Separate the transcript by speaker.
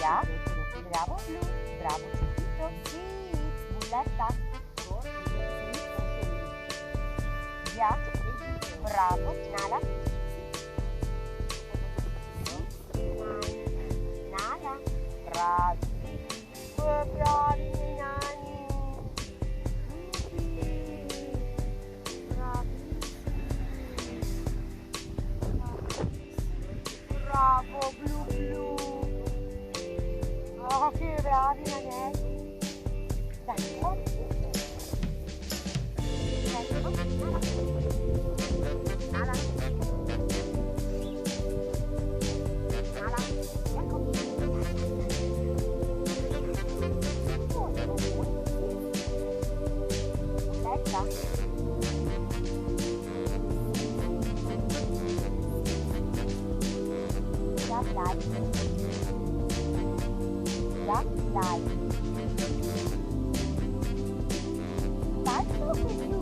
Speaker 1: Ya, bravo blu, bravo ciuchito, sì, bulletta, ya, bravo Nala, Nala, bravi, bravi miei nani, bravi, bravo blu blu. Oh, che bravi ragazzi! Dai, oh. Ecco, Nala. Nala. Nala. Ecco. Aspetta. Dai, dai. Dai, dai. Faccio così.